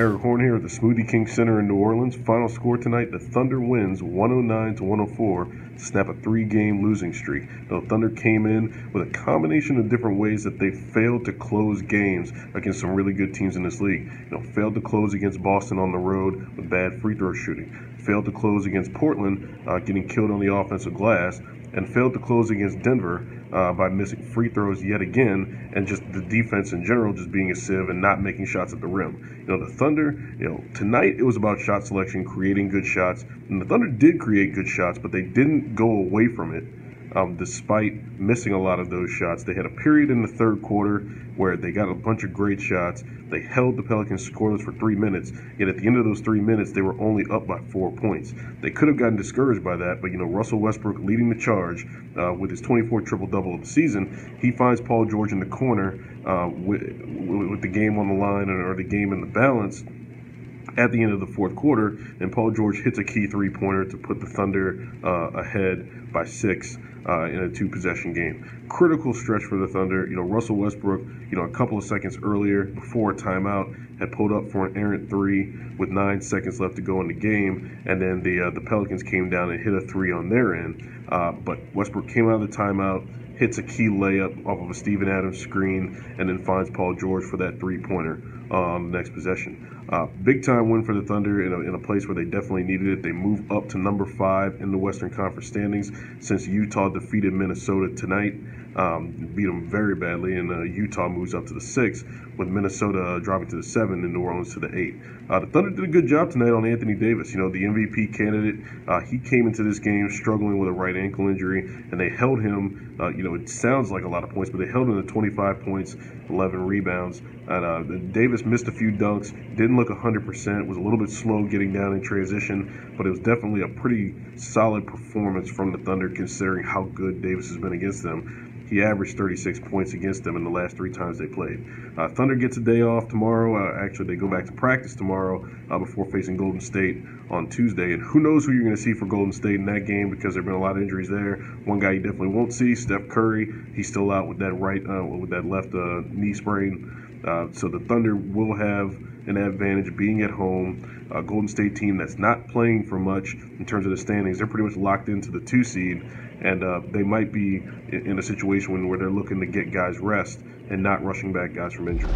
Erik Horne here at the Smoothie King Center in New Orleans. Final score tonight, the Thunder wins 109-104 to snap a 3-game losing streak. The Thunder came in with a combination of different ways that they failed to close games against some really good teams in this league. Failed to close against Boston on the road with bad free throw shooting. Failed to close against Portland, getting killed on the offensive glass. And failed to close against Denver by missing free throws yet again, and just the defense in general just being a sieve and not making shots at the rim. The Thunder, tonight it was about shot selection, creating good shots, and the Thunder did create good shots, but they didn't go away from it. Despite missing a lot of those shots. They had a period in the third quarter where they got a bunch of great shots. They held the Pelicans scoreless for 3 minutes, yet at the end of those 3 minutes, they were only up by 4 points. They could have gotten discouraged by that, but Russell Westbrook leading the charge with his 24 triple-double of the season. He finds Paul George in the corner with the game on the line or the game in the balance at the end of the fourth quarter, and Paul George hits a key three-pointer to put the Thunder ahead by 6 in a 2-possession game. Critical stretch for the Thunder. Russell Westbrook, a couple of seconds earlier, before a timeout, had pulled up for an errant 3 with 9 seconds left to go in the game, and then the Pelicans came down and hit a 3 on their end. But Westbrook came out of the timeout, hits a key layup off of a Steven Adams screen, and then finds Paul George for that three-pointer on the next possession. Big time win for the Thunder in a place where they definitely needed it. They move up to number 5 in the Western Conference standings since Utah defeated Minnesota tonight. Beat them very badly, and Utah moves up to the 6, with Minnesota dropping to the 7 and New Orleans to the 8. The Thunder did a good job tonight on Anthony Davis, the MVP candidate. He came into this game struggling with a right ankle injury, and they held him, it sounds like a lot of points, but they held him to 25 points, 11 rebounds. And Davis missed a few dunks, didn't look 100%, was a little bit slow getting down in transition, but it was definitely a pretty solid performance from the Thunder considering how good Davis has been against them. He averaged 36 points against them in the last 3 times they played. Thunder gets a day off tomorrow. Actually, they go back to practice tomorrow before facing Golden State on Tuesday. And who knows who you're going to see for Golden State in that game, because there have been a lot of injuries there. One guy you definitely won't see, Steph Curry. He's still out with that left knee sprain. So the Thunder will have an advantage being at home. A Golden State team that's not playing for much in terms of the standings. They're pretty much locked into the 2 seed, and they might be in a situation where they're looking to get guys rest and not rushing back guys from injury.